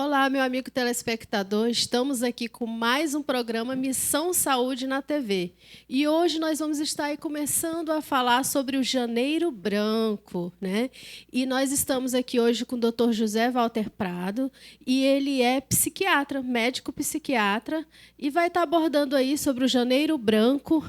Olá, meu amigo telespectador. Estamos aqui com mais um programa Missão Saúde na TV. E hoje nós vamos estar aí começando a falar sobre o Janeiro Branco, né? E nós estamos aqui hoje com o Dr. José Walter Prado, e ele é psiquiatra, médico psiquiatra, e vai estar abordando aí sobre o Janeiro Branco,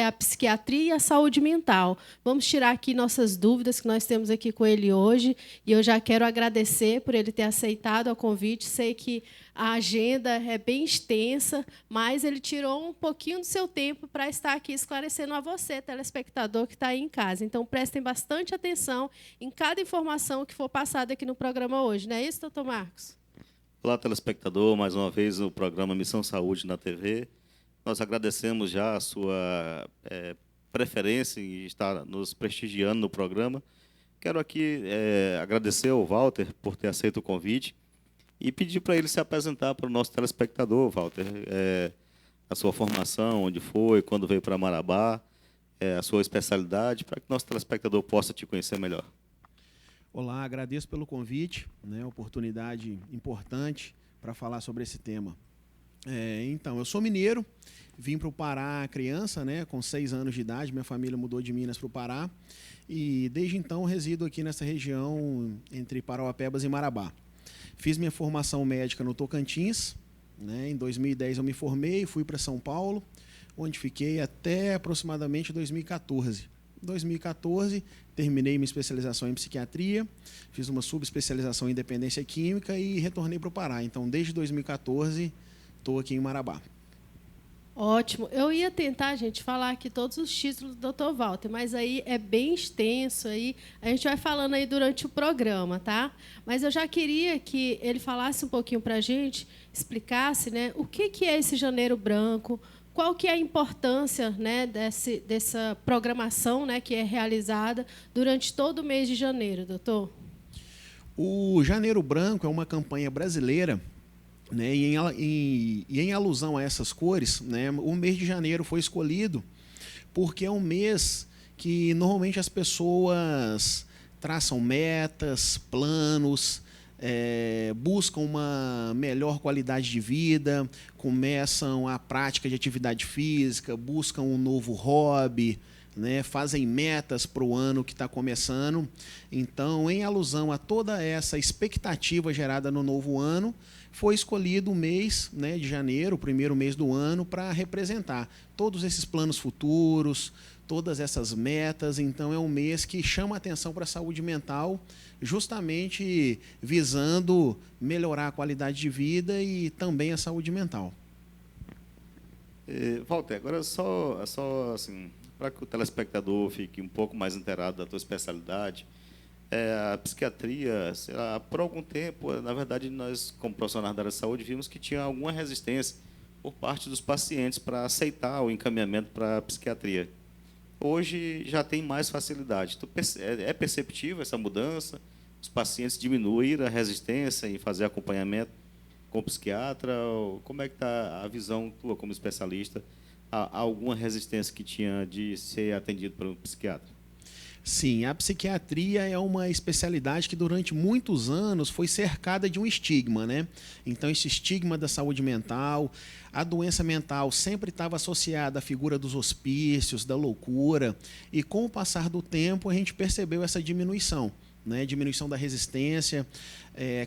a psiquiatria e a saúde mental. Vamos tirar aqui nossas dúvidas que nós temos aqui com ele hoje, e eu já quero agradecer por ele ter aceitado o convite. Sei que a agenda é bem extensa, mas ele tirou um pouquinho do seu tempo para estar aqui esclarecendo a você, telespectador que está aí em casa. Então, prestem bastante atenção em cada informação que for passada aqui no programa hoje. Não é isso, doutor Marcos? Olá, telespectador. Mais uma vez, o programa Missão Saúde na TV. Nós agradecemos já a sua preferência em estar nos prestigiando no programa. Quero aqui agradecer ao Walter por ter aceito o convite e pedir para ele se apresentar para o nosso telespectador, Walter. A sua formação, onde foi, quando veio para Marabá, a sua especialidade, para que o nosso telespectador possa te conhecer melhor. Olá, agradeço pelo convite, né, oportunidade importante para falar sobre esse tema. Então, eu sou mineiro, vim para o Pará criança, né, com 6 anos de idade, minha família mudou de Minas para o Pará, e desde então resido aqui nessa região entre Parauapebas e Marabá. Fiz minha formação médica no Tocantins, né, em 2010 eu me formei, fui para São Paulo, onde fiquei até aproximadamente 2014. Em 2014, terminei minha especialização em psiquiatria, fiz uma subespecialização em dependência química e retornei para o Pará. Então, desde 2014, estou aqui em Marabá. Ótimo. Eu ia tentar, gente, falar aqui todos os títulos do Dr. Walter, mas aí é bem extenso, aí a gente vai falando aí durante o programa, tá? Mas eu já queria que ele falasse um pouquinho para a gente, explicasse, né, o que é esse Janeiro Branco, qual que é a importância, né, dessa programação, né, que é realizada durante todo o mês de janeiro, doutor? O Janeiro Branco é uma campanha brasileira, né, e em alusão a essas cores, né, o mês de janeiro foi escolhido porque é um mês que normalmente as pessoas traçam metas, planos, buscam uma melhor qualidade de vida, começam a prática de atividade física, buscam um novo hobby, né, fazem metas para o ano que está começando. Então, em alusão a toda essa expectativa gerada no novo ano, foi escolhido o mês, né, de janeiro, o primeiro mês do ano, para representar todos esses planos futuros, todas essas metas. Então, é um mês que chama a atenção para a saúde mental, justamente visando melhorar a qualidade de vida e também a saúde mental. Walter, agora só assim, para que o telespectador fique um pouco mais inteirado da tua especialidade, a psiquiatria, por algum tempo, na verdade, nós, como profissionais da área de saúde, vimos que tinha alguma resistência por parte dos pacientes para aceitar o encaminhamento para a psiquiatria. Hoje já tem mais facilidade. É perceptível essa mudança? Os pacientes diminuíram a resistência em fazer acompanhamento com o psiquiatra? Como é que está a visão tua como especialista? Há alguma resistência que tinha de ser atendido por um psiquiatra? Sim, a psiquiatria é uma especialidade que durante muitos anos foi cercada de um estigma, né? Então, esse estigma da saúde mental, a doença mental sempre estava associada à figura dos hospícios, da loucura, e com o passar do tempo a gente percebeu essa diminuição, né? Diminuição da resistência,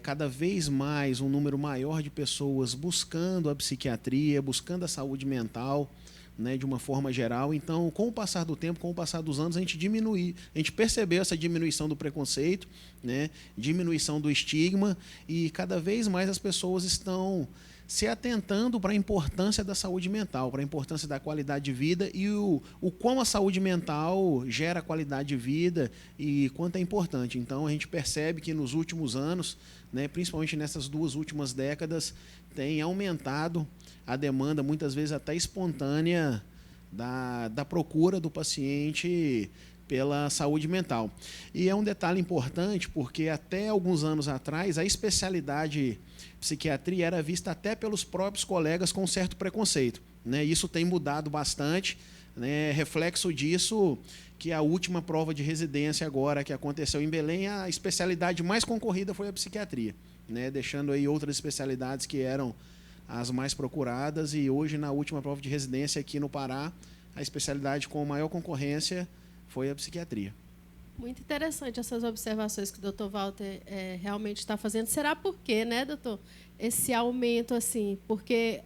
cada vez mais um número maior de pessoas buscando a psiquiatria, buscando a saúde mental, né, de uma forma geral. Então, com o passar do tempo, com o passar dos anos, a gente percebeu essa diminuição do preconceito, né, diminuição do estigma, e cada vez mais as pessoas estão se atentando para a importância da saúde mental, para a importância da qualidade de vida e o quão a saúde mental gera qualidade de vida e quanto é importante. Então, a gente percebe que nos últimos anos, né, principalmente nessas 2 últimas décadas, tem aumentado a demanda, muitas vezes até espontânea, da procura do paciente pela saúde mental. E é um detalhe importante porque até alguns anos atrás a especialidade psiquiatria era vista até pelos próprios colegas com certo preconceito, né? Isso tem mudado bastante, né? Reflexo disso que a última prova de residência agora que aconteceu em Belém, a especialidade mais concorrida foi a psiquiatria. né, deixando aí outras especialidades que eram as mais procuradas, e hoje, na última prova de residência aqui no Pará, a especialidade com maior concorrência foi a psiquiatria. Muito interessante essas observações que o doutor Walter realmente está fazendo. Será por quê, né, doutor? Esse aumento, assim, porque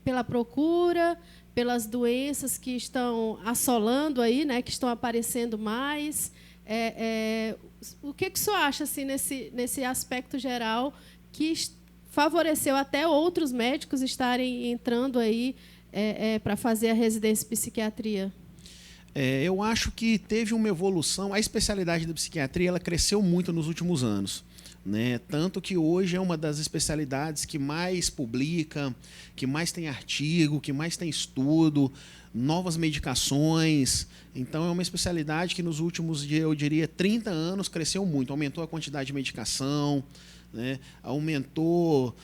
pela procura, pelas doenças que estão assolando aí, né, que estão aparecendo mais. O que o senhor acha, assim, nesse aspecto geral, que favoreceu até outros médicos estarem entrando aí para fazer a residência em psiquiatria? Eu acho que teve uma evolução. A especialidade da psiquiatria ela cresceu muito nos últimos anos, né? Tanto que hoje é uma das especialidades que mais publica, que mais tem artigo, que mais tem estudo, novas medicações. Então, é uma especialidade que nos últimos, eu diria, 30 anos cresceu muito. Aumentou a quantidade de medicação, né? Aumentou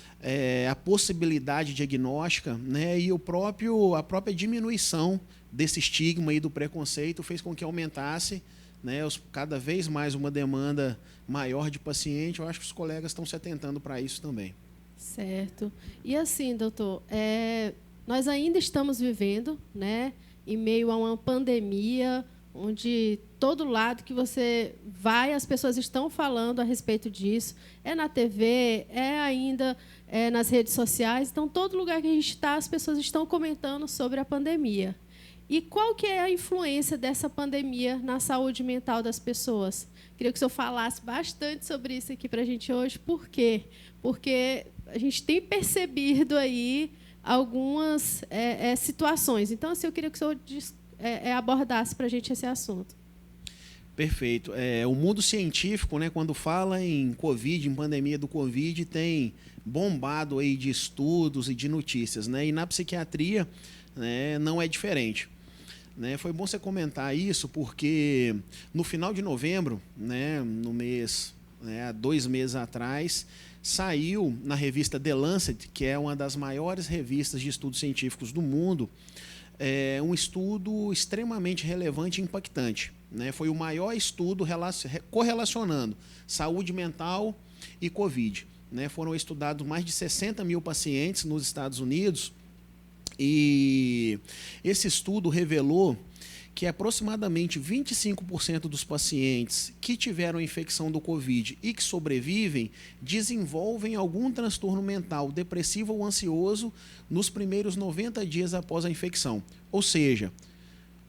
a possibilidade diagnóstica, né? E a própria diminuição desse estigma e do preconceito fez com que aumentasse, né, cada vez mais uma demanda maior de paciente. Eu acho que os colegas estão se atentando para isso também. Certo. E assim, doutor, nós ainda estamos vivendo, né, em meio a uma pandemia, onde todo lado que você vai, as pessoas estão falando a respeito disso. É na TV, ainda nas redes sociais. Então, todo lugar que a gente está, as pessoas estão comentando sobre a pandemia. E qual que é a influência dessa pandemia na saúde mental das pessoas? Queria que o senhor falasse bastante sobre isso aqui para a gente hoje. Por quê? Porque a gente tem percebido aí algumas situações. Então, assim, eu queria que o senhor abordasse para a gente esse assunto. Perfeito. O mundo científico, né, quando fala em Covid, em pandemia do Covid, tem bombado aí de estudos e de notícias, né? E na psiquiatria, né, não é diferente. Né, foi bom você comentar isso, porque no final de novembro, né, no mês, há 2 meses atrás, saiu na revista The Lancet, que é uma das maiores revistas de estudos científicos do mundo, um estudo extremamente relevante e impactante. Né, foi o maior estudo correlacionando saúde mental e Covid. Né, foram estudados mais de 60 mil pacientes nos Estados Unidos. E esse estudo revelou que aproximadamente 25% dos pacientes que tiveram infecção do Covid e que sobrevivem desenvolvem algum transtorno mental, depressivo ou ansioso, nos primeiros 90 dias após a infecção. Ou seja,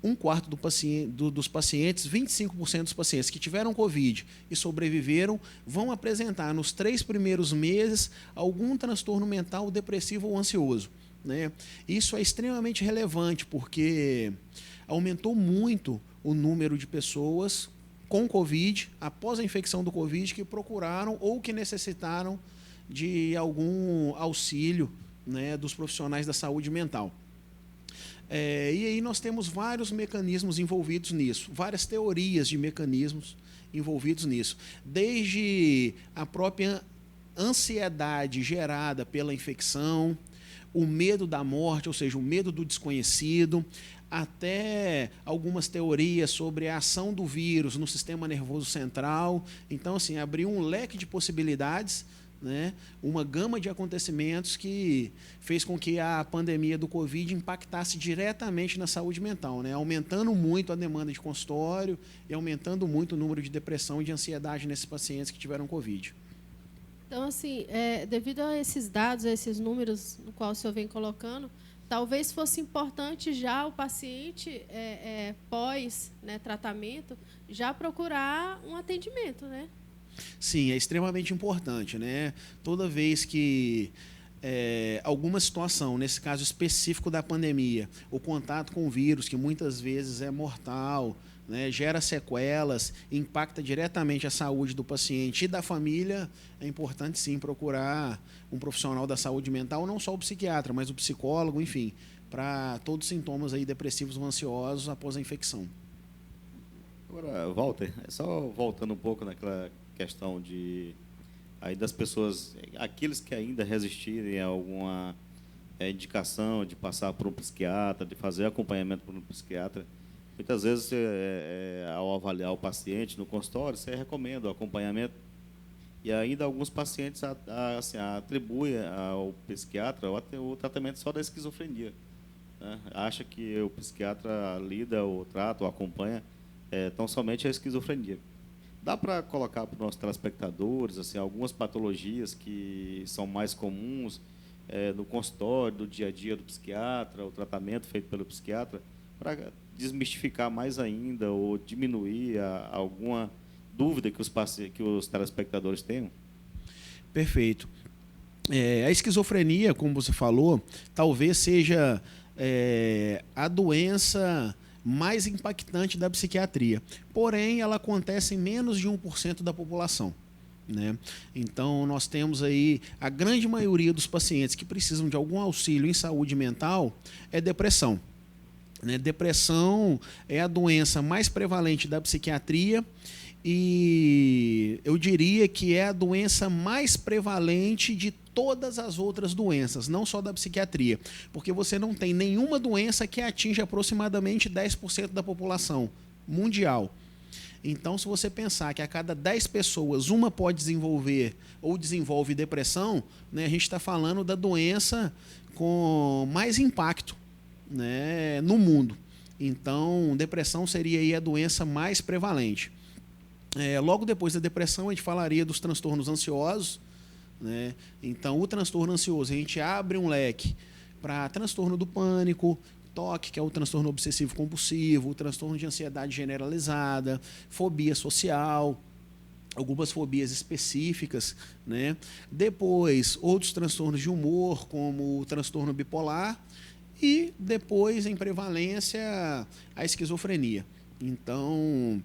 1/4 dos pacientes, 25% dos pacientes que tiveram Covid e sobreviveram vão apresentar nos 3 primeiros meses algum transtorno mental, depressivo ou ansioso. Né? Isso é extremamente relevante, porque aumentou muito o número de pessoas com Covid, após a infecção do Covid, que procuraram ou que necessitaram de algum auxílio, né, dos profissionais da saúde mental. E aí nós temos vários mecanismos envolvidos nisso, várias teorias de mecanismos envolvidos nisso, desde a própria ansiedade gerada pela infecção, o medo da morte, ou seja, o medo do desconhecido, até algumas teorias sobre a ação do vírus no sistema nervoso central. Então, assim, abriu um leque de possibilidades, né, uma gama de acontecimentos que fez com que a pandemia do Covid impactasse diretamente na saúde mental, né, aumentando muito a demanda de consultório e aumentando muito o número de depressão e de ansiedade nesses pacientes que tiveram Covid. Então, assim, devido a esses dados, a esses números no qual o senhor vem colocando, talvez fosse importante já o paciente, pós, né, tratamento, já procurar um atendimento, né? Sim, é extremamente importante, né? Toda vez que alguma situação, nesse caso específico da pandemia, o contato com o vírus, que muitas vezes é mortal, né, gera sequelas, impacta diretamente a saúde do paciente e da família, é importante sim procurar um profissional da saúde mental, não só o psiquiatra, mas o psicólogo, enfim, para todos os sintomas aí depressivos ou ansiosos após a infecção. Agora, Walter, só voltando um pouco naquela questão aí das pessoas, aqueles que ainda resistirem a alguma indicação de passar por um psiquiatra, de fazer acompanhamento por um psiquiatra. Muitas vezes, ao avaliar o paciente no consultório, você recomenda o acompanhamento. E ainda alguns pacientes assim, atribuem ao psiquiatra o tratamento só da esquizofrenia, né? Acha que o psiquiatra lida, ou trata, ou acompanha tão somente a esquizofrenia. Dá para colocar para os nossos telespectadores assim, algumas patologias que são mais comuns no consultório, do dia a dia do psiquiatra, o tratamento feito pelo psiquiatra, para desmistificar mais ainda ou diminuir alguma dúvida que os telespectadores tenham? Perfeito. A esquizofrenia, como você falou, talvez seja a doença mais impactante da psiquiatria. Porém, ela acontece em menos de 1% da população, né? Então, nós temos aí a grande maioria dos pacientes que precisam de algum auxílio em saúde mental é depressão, né? Depressão é a doença mais prevalente da psiquiatria e eu diria que é a doença mais prevalente de todas as outras doenças, não só da psiquiatria, porque você não tem nenhuma doença que atinja aproximadamente 10% da população mundial. Então, se você pensar que a cada 10 pessoas, uma pode desenvolver ou desenvolve depressão, né, a gente está falando da doença com mais impacto, né, no mundo. Então, depressão seria aí a doença mais prevalente. Logo depois da depressão, a gente falaria dos transtornos ansiosos, né? Então, o transtorno ansioso, a gente abre um leque para transtorno do pânico, TOC, que é o transtorno obsessivo-compulsivo, o transtorno de ansiedade generalizada, fobia social, algumas fobias específicas, né? Depois, outros transtornos de humor, como o transtorno bipolar, e depois, em prevalência, a esquizofrenia. Então,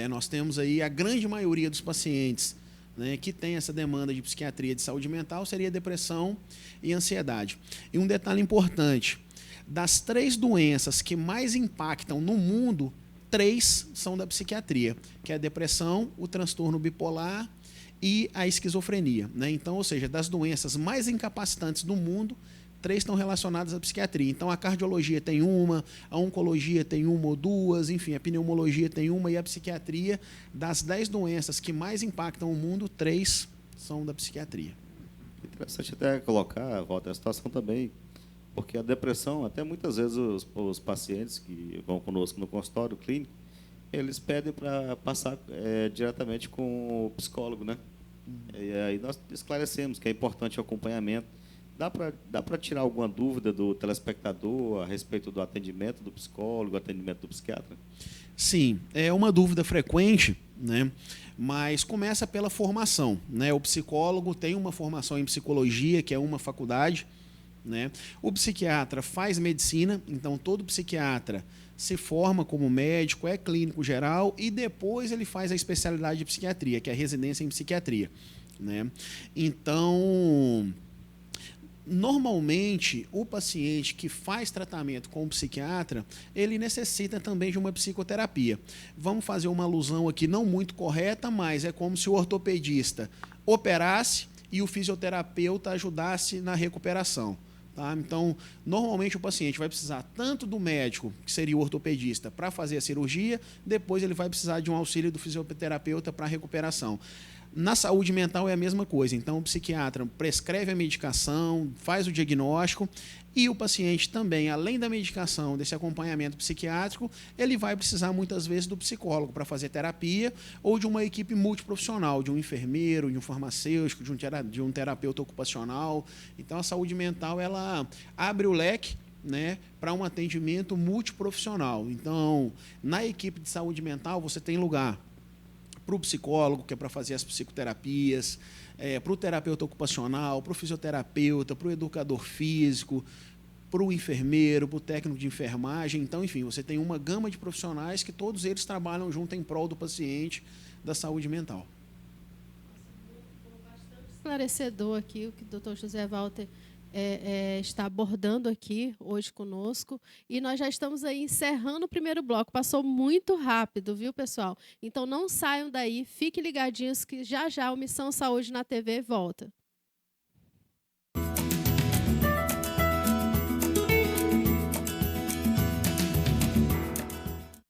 nós temos aí a grande maioria dos pacientes, né, que tem essa demanda de psiquiatria de saúde mental seria depressão e ansiedade. E um detalhe importante, das 3 doenças que mais impactam no mundo, 3 são da psiquiatria, que é a depressão, o transtorno bipolar e a esquizofrenia, né? Então, ou seja, das doenças mais incapacitantes do mundo, 3 estão relacionadas à psiquiatria. Então, a cardiologia tem uma, a oncologia tem uma ou duas, enfim, a pneumologia tem uma e a psiquiatria, das 10 doenças que mais impactam o mundo, 3 são da psiquiatria. Interessante até colocar, Walter, a situação também, porque a depressão, até muitas vezes os pacientes que vão conosco no consultório clínico, eles pedem para passar diretamente com o psicólogo, né? E aí nós esclarecemos que é importante o acompanhamento. Dá para tirar alguma dúvida do telespectador a respeito do atendimento do psicólogo, atendimento do psiquiatra? Sim, é uma dúvida frequente, né? Mas começa pela formação, né? O psicólogo tem uma formação em psicologia, que é uma faculdade, né? O psiquiatra faz medicina, então todo psiquiatra se forma como médico, é clínico geral e depois ele faz a especialidade de psiquiatria, que é a residência em psiquiatria, né? Então, normalmente, o paciente que faz tratamento com o psiquiatra, ele necessita também de uma psicoterapia. Vamos fazer uma alusão aqui não muito correta, mas é como se o ortopedista operasse e o fisioterapeuta ajudasse na recuperação. Tá? Então, normalmente o paciente vai precisar tanto do médico, que seria o ortopedista, para fazer a cirurgia, depois ele vai precisar de um auxílio do fisioterapeuta para a recuperação. Na saúde mental é a mesma coisa. Então, o psiquiatra prescreve a medicação, faz o diagnóstico e o paciente também, além da medicação, desse acompanhamento psiquiátrico, ele vai precisar muitas vezes do psicólogo para fazer terapia ou de uma equipe multiprofissional, de um enfermeiro, de um farmacêutico, de um terapeuta ocupacional. Então, a saúde mental ela abre o leque, né, para um atendimento multiprofissional. Então, na equipe de saúde mental, você tem lugar para o psicólogo, que é para fazer as psicoterapias, para o terapeuta ocupacional, para o fisioterapeuta, para o educador físico, para o enfermeiro, para o técnico de enfermagem. Então, enfim, você tem uma gama de profissionais que todos eles trabalham junto em prol do paciente da saúde mental. Bastante esclarecedor aqui o que o Dr. José Walter está abordando aqui hoje conosco. E nós já estamos aí encerrando o primeiro bloco. Passou muito rápido, viu, pessoal? Então, não saiam daí, fiquem ligadinhos que já já o Missão Saúde na TV volta.